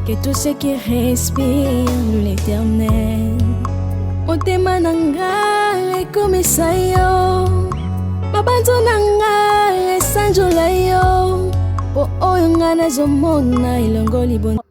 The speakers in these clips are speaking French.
Que tout ce qui respire l'éternel motema nanga ekomisa yo mabanzo nanga esanjola yo po oyo nga nazomona elongo libona.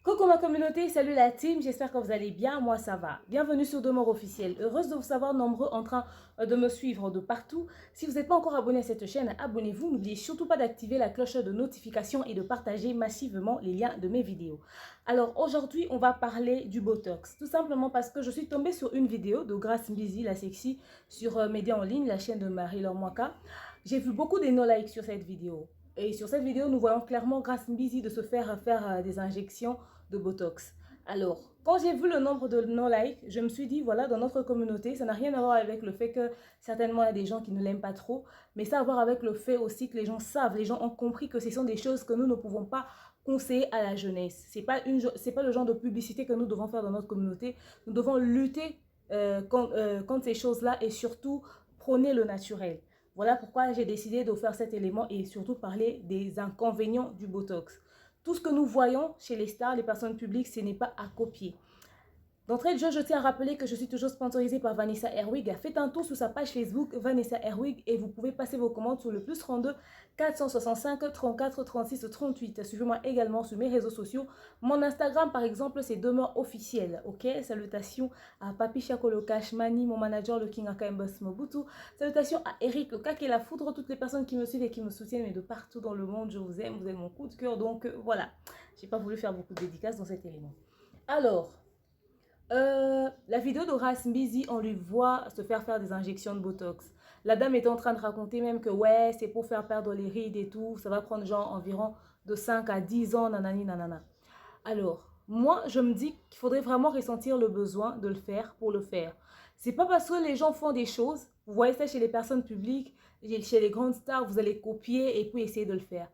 Coucou ma communauté, salut la team, j'espère que vous allez bien, moi ça va. Bienvenue sur Demeure Officielle, heureuse de vous savoir nombreux en train de me suivre de partout. Si vous n'êtes pas encore abonné à cette chaîne, abonnez-vous, n'oubliez surtout pas d'activer la cloche de notification et de partager massivement les liens de mes vidéos. Alors aujourd'hui, on va parler du Botox, tout simplement parce que je suis tombée sur une vidéo de Grace Mbizi, la sexy, sur Média en ligne, la chaîne de Marie-Laure Mwaka. J'ai vu beaucoup de no-likes sur cette vidéo. Et sur cette vidéo, nous voyons clairement Grace Mbizi de se faire des injections de Botox. Alors, quand j'ai vu le nombre de no-likes, je me suis dit, voilà, dans notre communauté, ça n'a rien à voir avec le fait que certainement il y a des gens qui ne l'aiment pas trop, mais ça a à voir avec le fait aussi que les gens savent, les gens ont compris que ce sont des choses que nous ne pouvons pas conseiller à la jeunesse. C'est pas le genre de publicité que nous devons faire dans notre communauté. Nous devons lutter contre ces choses-là et surtout prôner le naturel. Voilà pourquoi j'ai décidé de faire cet élément et surtout parler des inconvénients du Botox. Tout ce que nous voyons chez les stars, les personnes publiques, ce n'est pas à copier. D'entrée de jeu, je tiens à rappeler que je suis toujours sponsorisée par Vanessa Herwig. Faites un tour sur sa page Facebook Vanessa Herwig et vous pouvez passer vos commandes sur le plus 32 465 34 36 38. Suivez-moi également sur mes réseaux sociaux. Mon Instagram, par exemple, c'est Demeure Officielle. Ok, salutations à Papi Chakolo Kashmani, mon manager, le King Akaimbos Mobutu. Salutations à Eric, le Kak et la Foudre, toutes les personnes qui me suivent et qui me soutiennent, mais de partout dans le monde. Je vous aime, vous êtes mon coup de cœur. Donc voilà, j'ai pas voulu faire beaucoup de dédicaces dans cet élément. Alors, la vidéo de Grace Mbizi, on lui voit se faire des injections de Botox. La dame est en train de raconter même que ouais, c'est pour faire perdre les rides et tout. Ça va prendre genre environ de 5 à 10 ans, nanani nanana. Alors, moi, je me dis qu'il faudrait vraiment ressentir le besoin de le faire pour le faire. C'est pas parce que les gens font des choses, vous voyez ça chez les personnes publiques, chez les grandes stars, vous allez copier et puis essayer de le faire.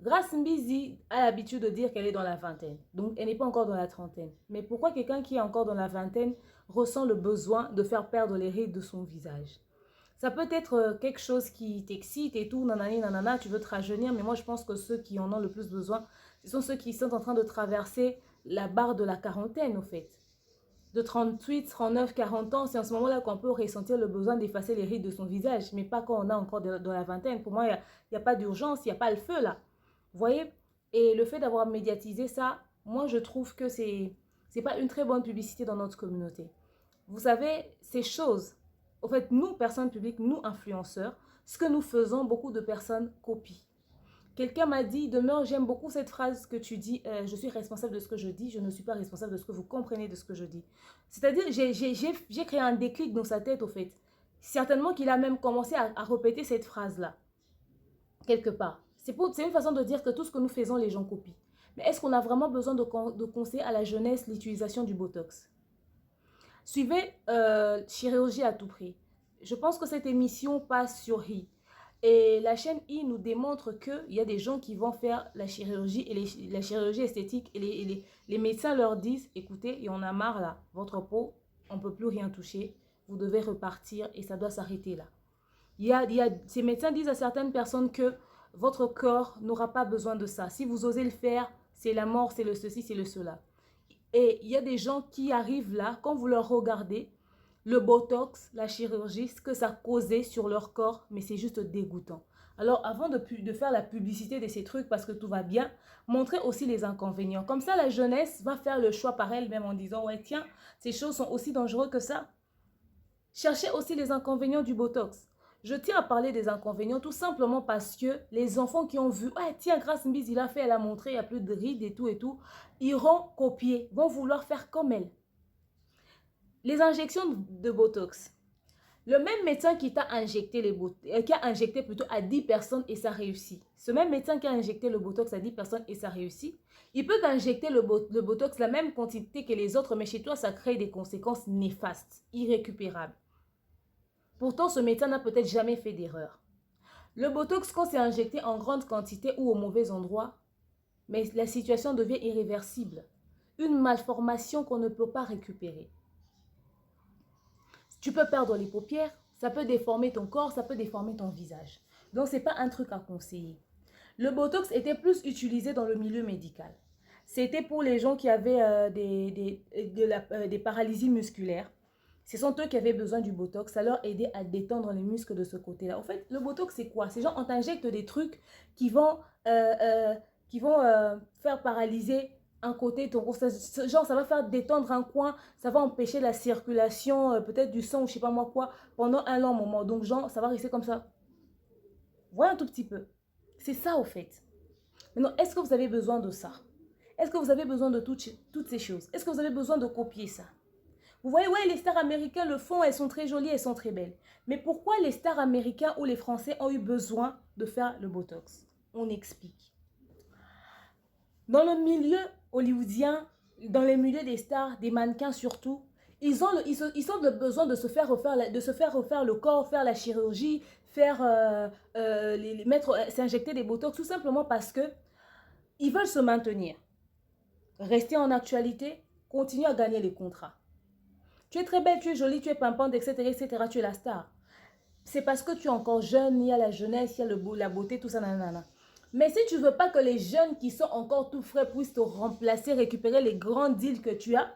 Grace Mbizi a l'habitude de dire qu'elle est dans la vingtaine, donc elle n'est pas encore dans la trentaine. Mais pourquoi quelqu'un qui est encore dans la vingtaine ressent le besoin de faire perdre les rides de son visage? Ça peut être quelque chose qui t'excite et tout, nanani nanana, tu veux te rajeunir, mais moi je pense que ceux qui en ont le plus besoin, ce sont ceux qui sont en train de traverser la barre de la quarantaine au fait. De 38, 39, 40 ans, c'est en ce moment-là qu'on peut ressentir le besoin d'effacer les rides de son visage, mais pas quand on est encore dans la vingtaine. Pour moi, il n'y a pas d'urgence, il n'y a pas le feu là. Vous voyez? Et le fait d'avoir médiatisé ça, moi je trouve que c'est pas une très bonne publicité dans notre communauté. Vous savez, ces choses, en fait, nous, personnes publiques, nous, influenceurs, ce que nous faisons, beaucoup de personnes copient. Quelqu'un m'a dit, Demeure, j'aime beaucoup cette phrase que tu dis, je suis responsable de ce que je dis, je ne suis pas responsable de ce que vous comprenez de ce que je dis. C'est-à-dire, j'ai créé un déclic dans sa tête, au fait. Certainement qu'il a même commencé à répéter cette phrase-là, quelque part. C'est une façon de dire que tout ce que nous faisons, les gens copient. Mais est-ce qu'on a vraiment besoin de conseiller à la jeunesse l'utilisation du Botox? Suivez Chirurgie à tout prix. Je pense que cette émission passe sur I. Et la chaîne I nous démontre qu'il y a des gens qui vont faire la chirurgie et la chirurgie esthétique. Et les médecins leur disent, écoutez, il y en a marre là, votre peau, on ne peut plus rien toucher. Vous devez repartir et ça doit s'arrêter là. Ces médecins disent à certaines personnes que votre corps n'aura pas besoin de ça. Si vous osez le faire, c'est la mort, c'est le ceci, c'est le cela. Et il y a des gens qui arrivent là, quand vous leur regardez, le Botox, la chirurgie, ce que ça causait sur leur corps, mais c'est juste dégoûtant. Alors, avant de faire la publicité de ces trucs parce que tout va bien, montrez aussi les inconvénients. Comme ça, la jeunesse va faire le choix par elle-même en disant, ouais, tiens, ces choses sont aussi dangereuses que ça. Cherchez aussi les inconvénients du Botox. Je tiens à parler des inconvénients tout simplement parce que les enfants qui ont vu, ouais, tiens, Grace Mbizi, il a fait, elle a montré, il n'y a plus de rides et tout, iront copier, vont vouloir faire comme elle. Les injections de Botox. Le même médecin qui t'a injecté qui a injecté plutôt à 10 personnes et ça réussit. Ce même médecin qui a injecté le Botox à 10 personnes et ça réussit, il peut t'injecter le Botox la même quantité que les autres, mais chez toi, ça crée des conséquences néfastes, irrécupérables. Pourtant, ce médecin n'a peut-être jamais fait d'erreur. Le Botox, quand c'est injecté en grande quantité ou au mauvais endroit, mais la situation devient irréversible. Une malformation qu'on ne peut pas récupérer. Tu peux perdre les paupières, ça peut déformer ton corps, ça peut déformer ton visage. Donc, ce n'est pas un truc à conseiller. Le Botox était plus utilisé dans le milieu médical. C'était pour les gens qui avaient des paralysies musculaires. Ce sont eux qui avaient besoin du Botox. Ça leur aidait à détendre les muscles de ce côté-là. En fait, le Botox, c'est quoi? Ces gens, on t'injecte des trucs qui vont faire paralyser un côté, genre ça va faire détendre un coin, ça va empêcher la circulation peut-être du sang ou je sais pas moi quoi pendant un long moment. Donc genre ça va rester comme ça. Voilà un tout petit peu. C'est ça au fait. Maintenant, est-ce que vous avez besoin de ça? Est-ce que vous avez besoin de toutes ces choses? Est-ce que vous avez besoin de copier ça? Vous voyez, ouais, les stars américaines le font, elles sont très jolies, elles sont très belles. Mais pourquoi les stars américains ou les Français ont eu besoin de faire le Botox? On explique. Dans le milieu hollywoodien, dans les milieux des stars, des mannequins surtout, ils ont le besoin de se faire refaire le corps, faire la chirurgie, s'injecter des botox, tout simplement parce que ils veulent se maintenir, rester en actualité, continuer à gagner les contrats. Tu es très belle, tu es jolie, tu es pimpante, etc., etc., tu es la star. C'est parce que tu es encore jeune, il y a la jeunesse, il y a la beauté, tout ça, nanana. Mais si tu ne veux pas que les jeunes qui sont encore tout frais puissent te remplacer, récupérer les grands deals que tu as,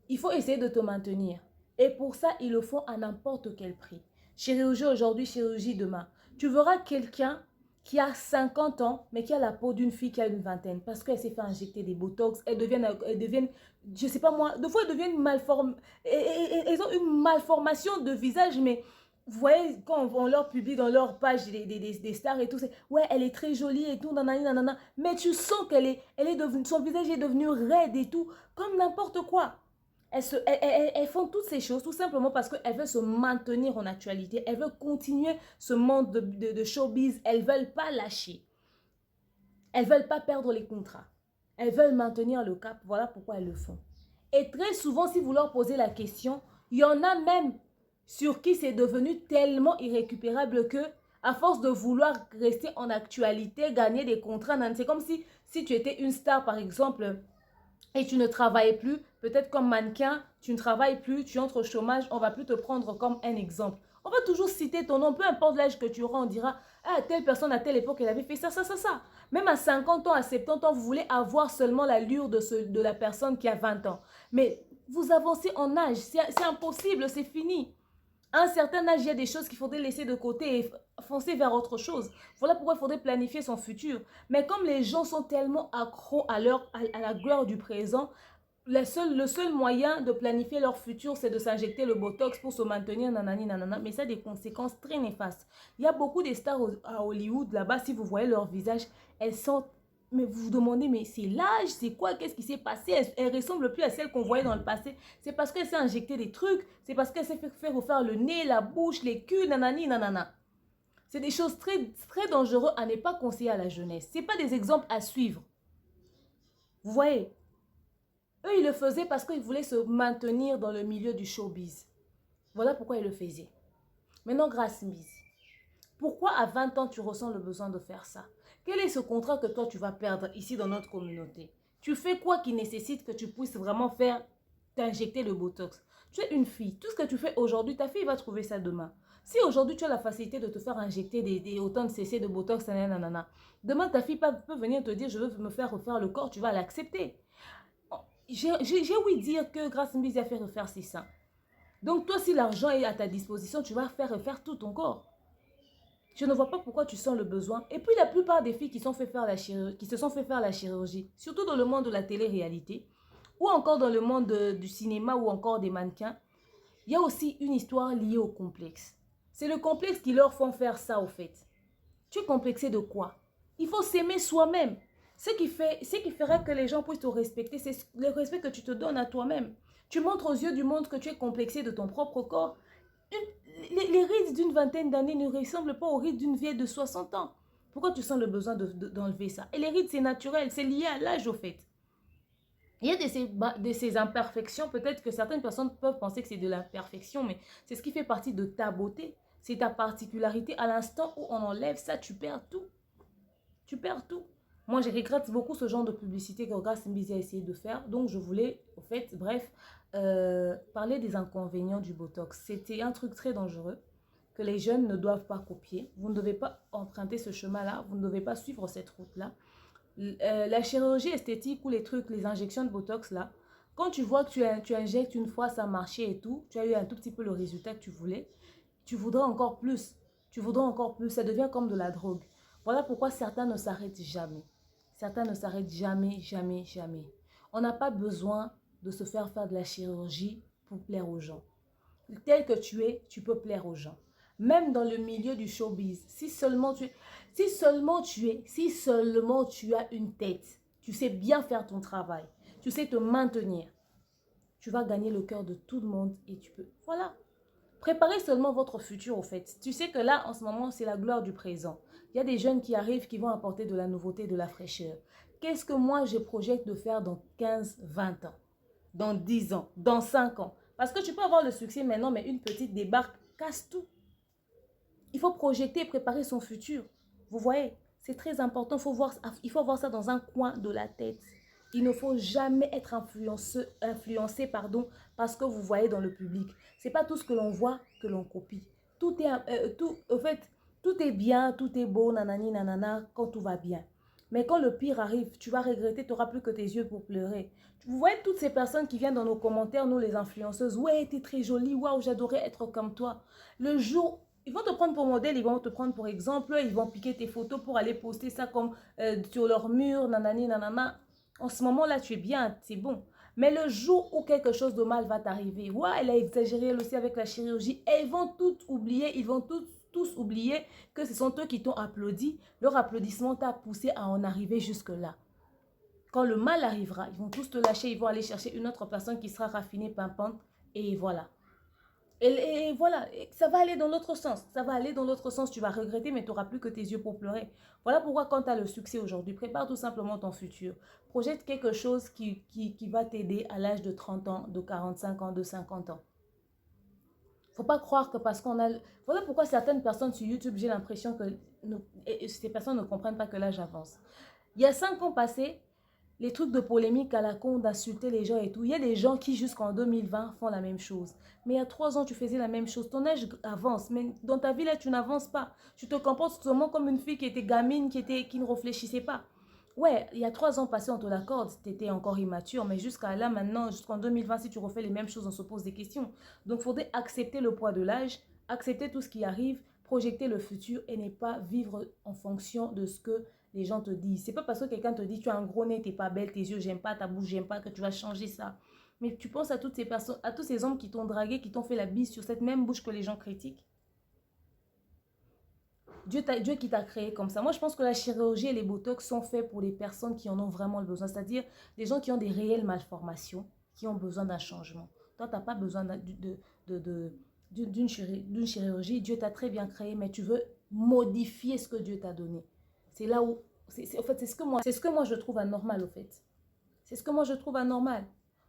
il faut essayer de te maintenir. Et pour ça, ils le font à n'importe quel prix. Chirurgie aujourd'hui, chirurgie demain. Tu verras quelqu'un qui a 50 ans, mais qui a la peau d'une fille qui a une vingtaine. Parce qu'elle s'est fait injecter des botox, elles deviennent, je ne sais pas moi, des fois elles deviennent malformées. Elles ont une malformation de visage, mais... Vous voyez, quand on leur publie dans leur page des stars et tout, c'est ouais, elle est très jolie et tout, nanana, nanana. Mais tu sens son visage est devenu raide et tout, comme n'importe quoi. Elles font toutes ces choses tout simplement parce qu'elles veulent se maintenir en actualité. Elles veulent continuer ce monde de showbiz. Elles ne veulent pas lâcher. Elles ne veulent pas perdre les contrats. Elles veulent maintenir le cap. Voilà pourquoi elles le font. Et très souvent, si vous leur posez la question, il y en a même sur qui c'est devenu tellement irrécupérable que, à force de vouloir rester en actualité, gagner des contrats, c'est comme si tu étais une star, par exemple, et tu ne travaillais plus, peut-être comme mannequin, tu ne travailles plus, tu entres au chômage, on ne va plus te prendre comme un exemple. On va toujours citer ton nom, peu importe l'âge que tu auras, on dira, ah, telle personne à telle époque, elle avait fait ça, ça, ça, ça. Même à 50 ans, à 70 ans, vous voulez avoir seulement l'allure de la personne qui a 20 ans. Mais vous avancez en âge, c'est impossible, c'est fini. À un certain âge, il y a des choses qu'il faudrait laisser de côté et foncer vers autre chose. Voilà pourquoi il faudrait planifier son futur. Mais comme les gens sont tellement accros à la gloire du présent, le seul moyen de planifier leur futur, c'est de s'injecter le botox pour se maintenir, nanani, nanana. Mais ça a des conséquences très néfastes. Il y a beaucoup de stars à Hollywood, là-bas, si vous voyez leur visage, elles sont... Mais vous vous demandez, mais c'est l'âge, c'est quoi, qu'est-ce qui s'est passé? Elle ne ressemble plus à celle qu'on voyait dans le passé. C'est parce qu'elle s'est injecté des trucs, c'est parce qu'elle s'est fait refaire le nez, la bouche, les culs, nanani, nanana. C'est des choses très, très dangereuses à ne pas conseiller à la jeunesse. Ce n'est pas des exemples à suivre. Vous voyez? Eux, ils le faisaient parce qu'ils voulaient se maintenir dans le milieu du showbiz. Voilà pourquoi ils le faisaient. Maintenant, Grace Miss, pourquoi à 20 ans tu ressens le besoin de faire ça? Quel est ce contrat que toi tu vas perdre ici dans notre communauté? Tu fais quoi qui nécessite que tu puisses vraiment t'injecter le botox? Tu es une fille, tout ce que tu fais aujourd'hui, ta fille va trouver ça demain. Si aujourd'hui tu as la facilité de te faire injecter autant de CC de botox, nanana, demain ta fille peut venir te dire je veux me faire refaire le corps, tu vas l'accepter. J'ai ouï dire que Grace Miss a fait refaire ses seins. Donc toi si l'argent est à ta disposition, tu vas faire refaire tout ton corps. Je ne vois pas pourquoi tu sens le besoin. Et puis la plupart des filles qui se sont fait faire la chirurgie, surtout dans le monde de la télé-réalité, ou encore dans le monde du cinéma ou encore des mannequins, il y a aussi une histoire liée au complexe. C'est le complexe qui leur font faire ça au fait. Tu es complexé de quoi? Il faut s'aimer soi-même. Ce qui ferait que les gens puissent te respecter, c'est le respect que tu te donnes à toi-même. Tu montres aux yeux du monde que tu es complexé de ton propre corps. Les rides d'une vingtaine d'années ne ressemblent pas aux rides d'une vieille de 60 ans. Pourquoi tu sens le besoin d'enlever ça? Et les rides, c'est naturel, c'est lié à l'âge au fait. Il y a de ces imperfections, peut-être que certaines personnes peuvent penser que c'est de l'imperfection, mais c'est ce qui fait partie de ta beauté. C'est ta particularité. À l'instant où on enlève ça, tu perds tout. Tu perds tout. Moi, je regrette beaucoup ce genre de publicité que Grace Mbizi a essayé de faire. Donc, je voulais, au fait, bref, parler des inconvénients du Botox. C'était un truc très dangereux que les jeunes ne doivent pas copier. Vous ne devez pas emprunter ce chemin-là. Vous ne devez pas suivre cette route-là. La chirurgie esthétique ou les trucs, les injections de Botox, là, quand tu vois que tu injectes une fois, ça marchait et tout, tu as eu un tout petit peu le résultat que tu voulais, tu voudras encore plus. Tu voudras encore plus. Ça devient comme de la drogue. Voilà pourquoi certains ne s'arrêtent jamais. Certains ne s'arrêtent jamais, jamais, jamais. On n'a pas besoin de se faire de la chirurgie pour plaire aux gens. Tel que tu es, tu peux plaire aux gens. Même dans le milieu du showbiz, si seulement tu as une tête, tu sais bien faire ton travail, tu sais te maintenir, tu vas gagner le cœur de tout le monde et tu peux. Voilà. Préparez seulement votre futur au fait. Tu sais que là, en ce moment, c'est la gloire du présent. Il y a des jeunes qui arrivent, qui vont apporter de la nouveauté, de la fraîcheur. Qu'est-ce que moi, je projette de faire dans 15, 20 ans, dans 10 ans, dans 5 ans? Parce que tu peux avoir le succès maintenant, mais une petite débarque casse tout. Il faut projeter et préparer son futur. Vous voyez, c'est très important. Il faut voir ça dans un coin de la tête. Il ne faut jamais être influencé parce que vous voyez dans le public. Ce n'est pas tout ce que l'on voit que l'on copie. Tout est bien, tout est beau, nanani, nanana, quand tout va bien. Mais quand le pire arrive, tu vas regretter, tu n'auras plus que tes yeux pour pleurer. Vous voyez toutes ces personnes qui viennent dans nos commentaires, nous les influenceuses. Ouais, t'es très jolie, waouh, j'adorais être comme toi. Le jour, ils vont te prendre pour modèle, ils vont te prendre pour exemple, ils vont piquer tes photos pour aller poster ça comme sur leur mur, nanani, nanana. En ce moment-là, tu es bien, c'est bon. Mais le jour où quelque chose de mal va t'arriver, ouais, elle a exagéré elle aussi avec la chirurgie, et ils vont tout oublier, ils vont tous oublier que ce sont eux qui t'ont applaudi. Leur applaudissement t'a poussé à en arriver jusque-là. Quand le mal arrivera, ils vont tous te lâcher, ils vont aller chercher une autre personne qui sera raffinée, pimpante, et voilà. Et voilà, ça va aller dans l'autre sens. Ça va aller dans l'autre sens. Tu vas regretter, mais tu n'auras plus que tes yeux pour pleurer. Voilà pourquoi quand tu as le succès aujourd'hui, prépare tout simplement ton futur. Projette quelque chose qui va t'aider à l'âge de 30 ans, de 45 ans, de 50 ans. Faut pas croire que parce qu'on a... Voilà pourquoi certaines personnes sur YouTube, j'ai l'impression que ces personnes ne comprennent pas que l'âge avance. Il y a 5 ans passés, les trucs de polémique à la con, d'insulter les gens et tout. Il y a des gens qui jusqu'en 2020 font la même chose. Mais il y a 3 ans, tu faisais la même chose. Ton âge avance, mais dans ta vie là, tu n'avances pas. Tu te comportes seulement comme une fille qui était gamine, qui ne réfléchissait pas. Ouais, il y a 3 ans passés, on te l'accorde, tu étais encore immature, mais jusqu'à là, maintenant, jusqu'en 2020, si tu refais les mêmes choses, on se pose des questions. Donc, il faudrait accepter le poids de l'âge, accepter tout ce qui arrive, projeter le futur et ne pas vivre en fonction de ce que les gens te disent. C'est pas parce que quelqu'un te dit tu as un gros nez, t'es pas belle, tes yeux, j'aime pas, ta bouche, j'aime pas, que tu vas changer ça. Mais tu penses à toutes ces personnes, à tous ces hommes qui t'ont dragué, qui t'ont fait la bise sur cette même bouche que les gens critiquent. Dieu qui t'a créé comme ça. Moi, je pense que la chirurgie et les botox sont faits pour les personnes qui en ont vraiment le besoin. C'est-à-dire des gens qui ont des réelles malformations, qui ont besoin d'un changement. Toi, tu n'as pas besoin d'une chirurgie. Dieu t'a très bien créé, mais tu veux modifier ce que Dieu t'a donné. C'est là où... En fait, c'est ce que moi je trouve anormal, au fait. C'est ce que moi je trouve anormal.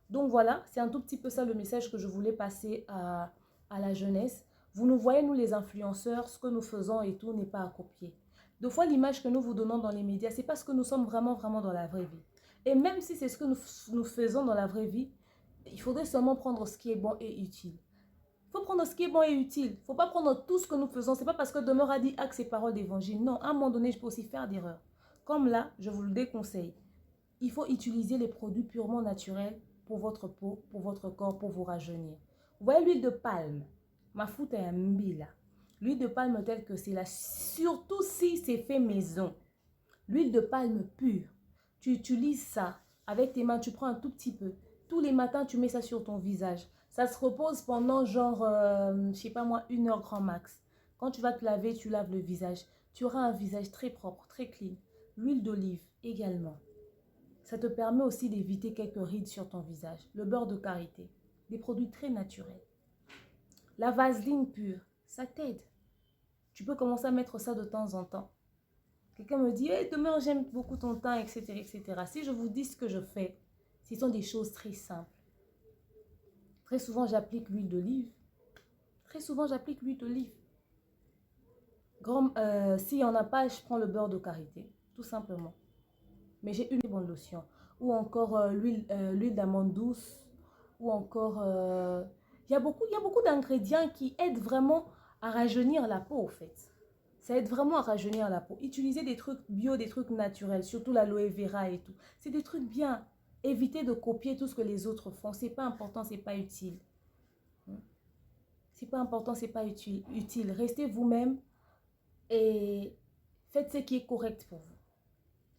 Donc voilà, c'est un tout petit peu ça le message que je voulais passer à la jeunesse. Vous nous voyez, nous les influenceurs, ce que nous faisons et tout n'est pas à copier. Des fois, l'image que nous vous donnons dans les médias, c'est parce que nous sommes vraiment dans la vraie vie. Et même si c'est ce que nous faisons dans la vraie vie, il faudrait seulement prendre ce qui est bon et utile. Il faut prendre ce qui est bon et utile. Il ne faut pas prendre tout ce que nous faisons. Ce n'est pas parce que Demeure a dit « Acte ces paroles d'évangile ». Non, à un moment donné, je peux aussi faire d'erreurs. Comme là, je vous le déconseille. Il faut utiliser les produits purement naturels pour votre peau, pour votre corps, pour vous rajeunir. Vous voyez l'huile de palme? Ma foute est un mbila. L'huile de palme telle que c'est là, surtout si c'est fait maison. L'huile de palme pure. Tu utilises ça avec tes mains, tu prends un tout petit peu. Tous les matins, tu mets ça sur ton visage. Ça se repose pendant genre, je sais pas moi, 1 heure grand max. Quand tu vas te laver, tu laves le visage. Tu auras un visage très propre, très clean. L'huile d'olive également. Ça te permet aussi d'éviter quelques rides sur ton visage. Le beurre de karité. Des produits très naturels. La vaseline pure. ça t'aide. Tu peux commencer à mettre ça de temps en temps. Quelqu'un me dit, hey, demain j'aime beaucoup ton temps, etc., etc. Si je vous dis ce que je fais, ce sont des choses très simples. Très souvent, j'applique l'huile d'olive. Très souvent, j'applique l'huile d'olive. S'il n'y en a pas, je prends le beurre de karité, tout simplement. Mais j'ai une bonne lotion. Ou encore l'huile d'amande douce. Ou encore, il y a beaucoup d'ingrédients qui aident vraiment à rajeunir la peau, en fait. Ça aide vraiment à rajeunir la peau. Utilisez des trucs bio, des trucs naturels, surtout l'aloe vera et tout. C'est des trucs bien. Évitez de copier tout ce que les autres font. C'est pas important, c'est pas utile. C'est pas important, c'est pas utile. Restez vous-même et faites ce qui est correct pour vous.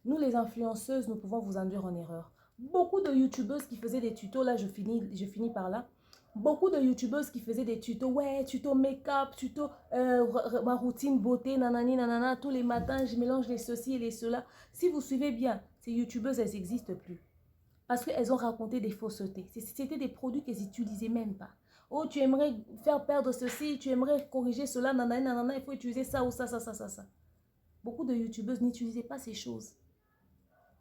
Nous, les influenceuses, nous pouvons vous induire en erreur. Beaucoup de youtubeuses qui faisaient des tutos, là, je finis par là. Beaucoup de youtubeuses qui faisaient des tutos, ouais, tuto make-up, tuto ma routine beauté, nanani, nanana, tous les matins, je mélange les ceci et les cela. Si vous suivez bien, ces youtubeuses, elles n'existent plus. Parce qu'elles ont raconté des faussetés. C'était des produits qu'elles n'utilisaient même pas. Oh, tu aimerais faire perdre ceci, tu aimerais corriger cela, nanana, nanana, il faut utiliser ça ou ça, ça, ça, ça, ça. Beaucoup de youtubeuses n'utilisaient pas ces choses.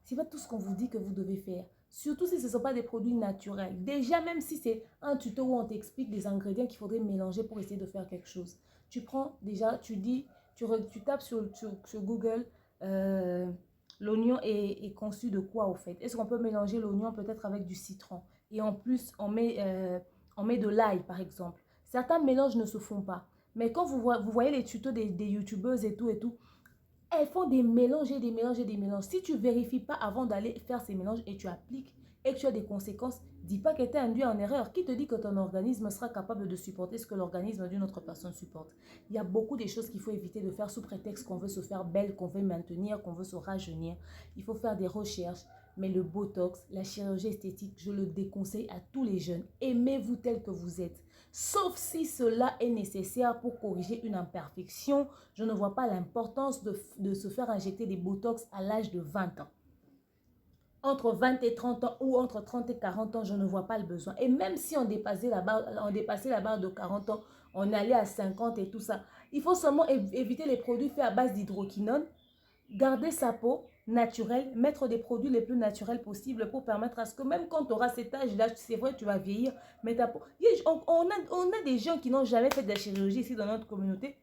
Ce n'est pas tout ce qu'on vous dit que vous devez faire. Surtout si ce ne sont pas des produits naturels. Déjà, même si c'est un tuto où on t'explique des ingrédients qu'il faudrait mélanger pour essayer de faire quelque chose. Tu prends déjà, tu tapes sur Google, l'oignon est conçu de quoi au fait? Est-ce qu'on peut mélanger l'oignon peut-être avec du citron? Et en plus, on met de l'ail par exemple. Certains mélanges ne se font pas. Mais quand vous voyez les tutos des youtubeuses et tout, elles font des mélanges et des mélanges et des mélanges. Si tu ne vérifies pas avant d'aller faire ces mélanges et tu appliques et que tu as des conséquences, dis pas que tu es induit en erreur. Qui te dit que ton organisme sera capable de supporter ce que l'organisme d'une autre personne supporte? Il y a beaucoup de choses qu'il faut éviter de faire sous prétexte qu'on veut se faire belle, qu'on veut maintenir, qu'on veut se rajeunir. Il faut faire des recherches. Mais le botox, la chirurgie esthétique, je le déconseille à tous les jeunes. Aimez-vous tel que vous êtes. Sauf si cela est nécessaire pour corriger une imperfection, je ne vois pas l'importance de se faire injecter des botox à l'âge de 20 ans. Entre 20 et 30 ans ou entre 30 et 40 ans, je ne vois pas le besoin. Et même si on dépassait la barre de 40 ans, on allait à 50 et tout ça, il faut seulement éviter les produits faits à base d'hydroquinone, garder sa peau naturelle, mettre des produits les plus naturels possibles pour permettre à ce que même quand tu auras cet âge-là, c'est vrai, tu vas vieillir, mais ta peau... On a des gens qui n'ont jamais fait de la chirurgie ici dans notre communauté,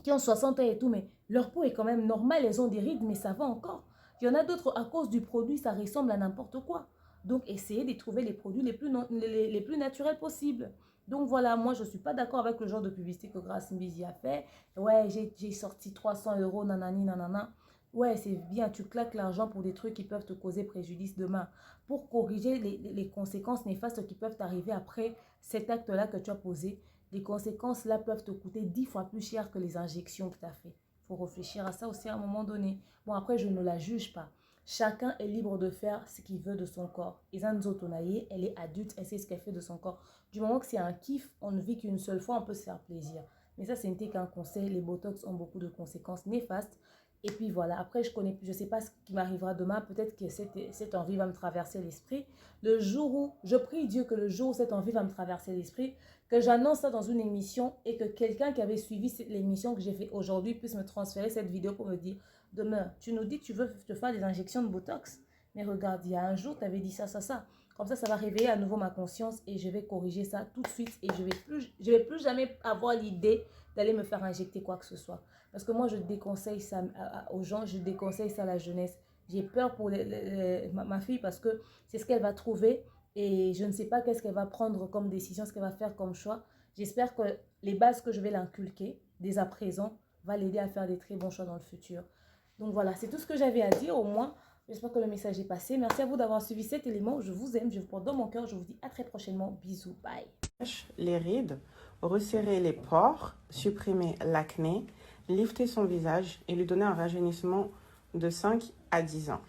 qui ont 60 ans et tout, mais leur peau est quand même normale, elles ont des rides, mais ça va encore. Il y en a d'autres, à cause du produit, ça ressemble à n'importe quoi. Donc, essayez de trouver les produits les plus naturels possibles. Donc, voilà, moi, je ne suis pas d'accord avec le genre de publicité que Grace Mbizi a fait. Ouais, j'ai sorti 300 €, nanani, nanana. Ouais, c'est bien, tu claques l'argent pour des trucs qui peuvent te causer préjudice demain. Pour corriger les conséquences néfastes qui peuvent arriver après cet acte-là que tu as posé. Les conséquences là peuvent te coûter 10 fois plus cher que les injections que tu as fait. Il faut réfléchir à ça aussi à un moment donné. Bon, après, je ne la juge pas. Chacun est libre de faire ce qu'il veut de son corps. Izanzo Tonaye, elle est adulte, elle sait ce qu'elle fait de son corps. Du moment que c'est un kiff, on ne vit qu'une seule fois, on peut se faire plaisir. Mais ça, ce n'était qu'un conseil. Les botox ont beaucoup de conséquences néfastes. Et puis voilà, après, je ne sais pas ce qui m'arrivera demain. Peut-être que cette envie va me traverser l'esprit. Le jour où, je prie Dieu que le jour où cette envie va me traverser l'esprit, que j'annonce ça dans une émission et que quelqu'un qui avait suivi l'émission que j'ai fait aujourd'hui puisse me transférer cette vidéo pour me dire, demain, tu nous dis que tu veux te faire des injections de Botox, mais regarde, il y a un jour, tu avais dit ça, ça, ça. Comme ça va réveiller à nouveau ma conscience et je vais corriger ça tout de suite et je vais plus jamais avoir l'idée d'aller me faire injecter quoi que ce soit. Parce que moi, je déconseille ça aux gens, je déconseille ça à la jeunesse. J'ai peur pour ma fille parce que c'est ce qu'elle va trouver. Et je ne sais pas qu'est-ce qu'elle va prendre comme décision, ce qu'elle va faire comme choix. J'espère que les bases que je vais l'inculquer dès à présent va l'aider à faire des très bons choix dans le futur. Donc voilà, c'est tout ce que j'avais à dire au moins. J'espère que le message est passé. Merci à vous d'avoir suivi cet élément. Je vous aime, je vous porte dans mon cœur. Je vous dis à très prochainement. Bisous, bye. Les rides, resserrer les pores, supprimer l'acné, lifter son visage et lui donner un rajeunissement de 5 à 10 ans.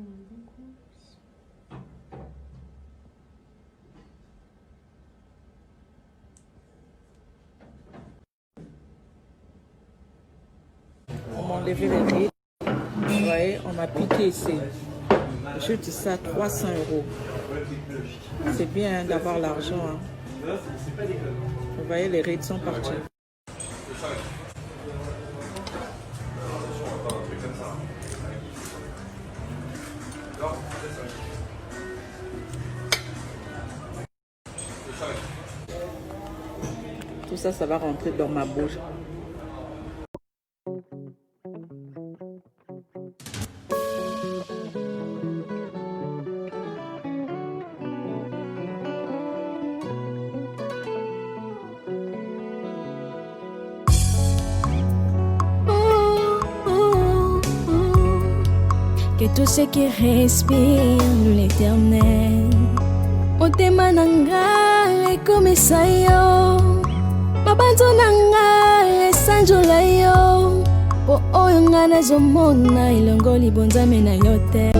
On m'a enlevé les rides. Vous voyez, on m'a piqué ici. Je dis ça 300 €. C'est bien d'avoir l'argent. Hein. Vous voyez, les rides sont parties. Tout ça, ça va rentrer dans ma bouche. Que tous ceux qui respirent l'Éternel, motema nanga ekomisa yo, mabanzo nanga esanjola yo, po oyo nga nazomona elongo libonzame na yo te.